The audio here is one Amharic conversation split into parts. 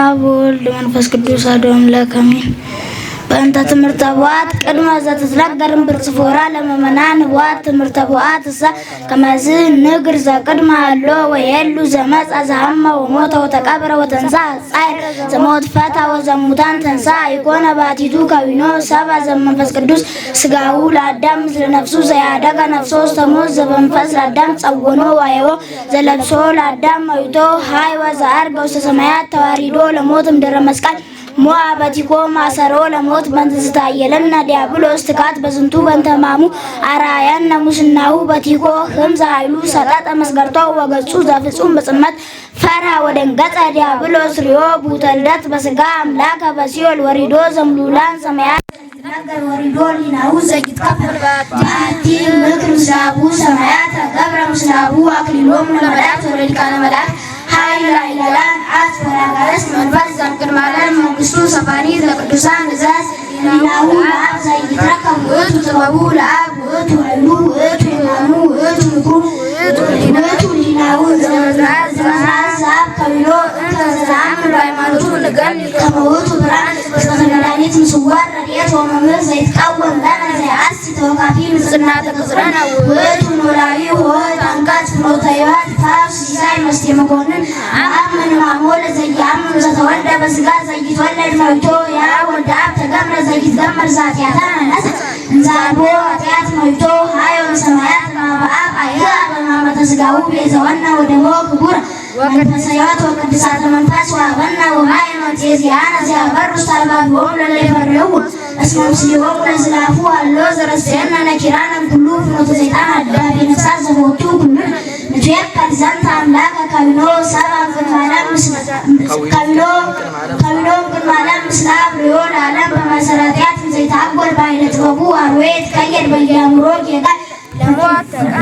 አብ ወልድ መንፈስ ቅዱስ አሐዱ አምላክ አሜን። በእንተ ትምህርተ ቡአት ቅድመ ዘትትነገርም ብርጽፎራ ለመመናን ቡአት ትምህርተ ቡአት እሳ ከመዝ ንግር ዘቅድመ አሎ ወየሉ ዘመጻ ዘሐመ ወሞተ ወተቀብረ ወተንሳ ጻይር ዘሞት ፈታ ወዘሙታን ተንሳ ይኮነ ባቲቱ ከዊኖ ሰባ ዘመንፈስ ቅዱስ ስጋው ለአዳም ለነፍሱ ዘያደገ ነፍሶ ተሞት ዘመንፈስ ለአዳም ጸወኖ ዋየዎ ዘለብሶ ለአዳም አይቶ ሃይ ወዘአርገው ሰማያት ተዋሪዶ ለሞትም ደረ መስቀል ሞአበቲኮ ማሰሮ ለሞት በንዝታየለና ዲያብሎስ ትካት በዝንቱ በንተማሙ አራያን ነሙስናሁ በቲኮ ህምዛ ኃይሉ ሰጣጠ መስገርቶ ወገጹ ዘፍጹም በጽመት ፈራ ወደንገጸ ዲያብሎስ ሪዮ ቡተልደት በስጋ አምላከ በሲኦል ወሪዶ ዘምሉላን ሰማያት ነገር ወሪዶ ሊናው ዘይትከፈል ባቲ ምክር ስላቡ ሰማያት ገብረ ምስላቡ አክሊሎም ለመላእክት ወለሊቃነ መላእክት ኃይል ላይላን አትፈራጋለስ መንፈስ ዘምቅድመ ዓለም መንግስቱ ሰፋኒት ለቅዱሳን እዛዝ ሊናው ለአብ ዘይትረከብ ውእቱ ጥበቡ ለአብ ውእቱ ኃይሉ ውእቱ ኢማኑ ውእቱ ምክሩ ውእቱ ሊናው ዘመዝራዛብ ከቢሎ እንተዘአምን በሃይማኖቱ ንገን ከመውቱ ብርሃን በመድኃኒት ምስዋር ረድኤት ወመምህር ዘይትቃወም ለነ ዘየአሲ ተወካፊ ንጽሕና ተቅጽረነ ውእቱ ኖላዊ ሆት አንቀጽ ፍኖተ ሕይወት ፋውስ ሲሳይ መስቴ መኮንን አምን ማሞል ዘያምን ዘተወልደ በስጋ ዘይትወለድ መይቶ ያ ወልደ አብ ተገምረ ዘይትገመር ዛቲያተነ ነስ እንዛልቦ ኃጢአት መይቶ ሃዮ ሰማያት በአብ አይራ በማመተ ስጋው ቤዘወነ ወደሞ ክቡር መንፈሰ ሕይወት ወቅድሳተ መንፈስ ወሀበነ ወማይኖት የዚአነ ዚአበሩ ስታልባቢሆም ለለይፈርዩ እስመ ምስሊሆሙ ለዝላፉ አሎ ዘረሴነ ነኪራነ ኩሉ ፍኖተ ሰይጣን አዳቢ ነፍሳት ዘቦቱ ኩሉ ንትየከል ዘንተ አምላከ ከቢሎ ሰባ ቅድመ ዓለም ምስለ አብርዮ ለዓለም በመሰረትያት ዘይታጎል በኃይለ ጥበቡ አርዌ ትቀየድ በየአእምሮ ጌጋይ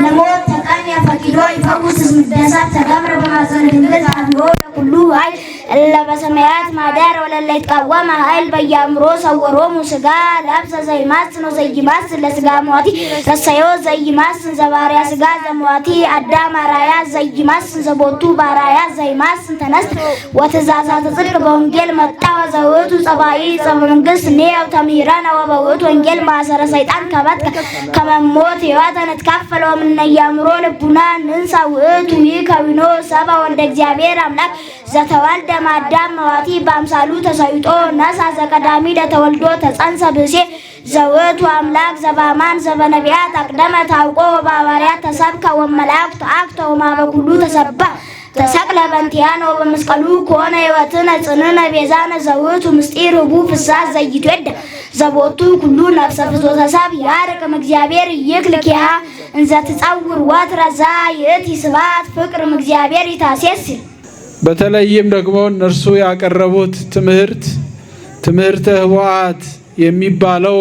ለሞት ተቀኝ ፈቂዶ ይፈውስ ምደሳት ተገምረ በማዘን ድንግል አብሮ ለኩሉ ኃይል እለ በሰማያት ማደር ወለለ ይትቃወም ኃይል በየአእምሮ ሰወሮሙ ስጋ ለብሰ ዘይማስን ዘይማስን ለስጋ ሟቲ ረሰዮ ዘይማስን ዘባርያ ስጋ ዘሟቲ አዳም አራያ ዘይማስን ዘቦቱ ባራያ ዘይማስን ተነስት ወትእዛዛተ ጽድቅ በወንጌል መጣ ወዘውቱ ጸባይ ዘመንግስት ኔው ተሚራና ወበውቱ ወንጌል ማሰረ ሰይጣን ከባት ከመሞት ሕይወት ነትካፈለው ምን ያምሮ ልቡና ንንሳ ውእቱ ይከዊኖ ሰባ ወልደ እግዚአብሔር አምላክ ዘተወልደ ማዳም መዋቲ በአምሳሉ ተሰይጦ ነሳ ዘቀዳሚ ለተወልዶ ተጸንሰ ብእሴ ዘውእቱ አምላክ ዘባማን ዘበነቢያት አቅደመ ታውቆ በሐዋርያት ተሰብከ ወመላእክት አክተ ወማበኩሉ ተሰባ ተሰቅለ በእንቲአነ በመስቀሉ ኮነ ሕይወትነ ጽንዕነ ቤዛነ ዘውእቱ ምስጢር ህቡዕ ፍስሐ ዘይትወደ ዘቦቱ ኩሉ ነፍሰ ፍትወተ ሰብእ ያርቅም እግዚአብሔር ይክልኪሃ እንዘ ትጸውር ወትረ ዘይእቲ ስብሐት ፍቅርም እግዚአብሔር ይታሴስል። በተለይም ደግሞ እነርሱ ያቀረቡት ትምህርተ ቡአት የሚባለው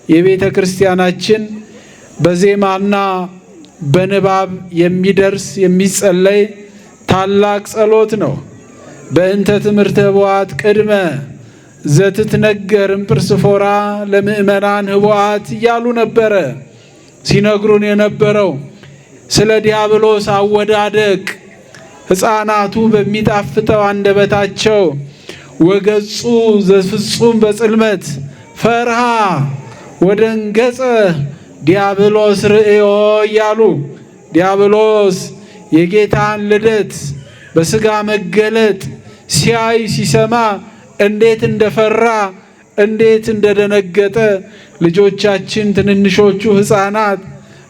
የቤተ ክርስቲያናችን በዜማና በንባብ የሚደርስ የሚጸለይ ታላቅ ጸሎት ነው። በእንተ ትምህርተ ቡአት ቅድመ ዘትትነገር እምጵርስፎራ ለምእመናን ህቡአት እያሉ ነበረ ሲነግሩን የነበረው ስለ ዲያብሎስ አወዳደቅ ሕፃናቱ በሚጣፍጠው አንደበታቸው ወገጹ ዘፍጹም በጽልመት ፈርሃ ወደንገጸ ዲያብሎስ ርእዮ እያሉ ዲያብሎስ የጌታን ልደት በስጋ መገለጥ ሲያይ ሲሰማ እንዴት እንደፈራ እንዴት እንደደነገጠ ልጆቻችን ትንንሾቹ ሕፃናት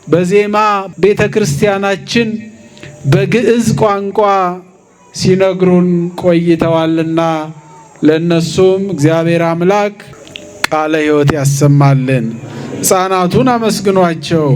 በዜማ ቤተ ክርስቲያናችን በግዕዝ ቋንቋ ሲነግሩን ቆይተዋልና ለነሱም እግዚአብሔር አምላክ ቃለ ሕይወት ያሰማልን። ሕፃናቱን አመስግኗቸው።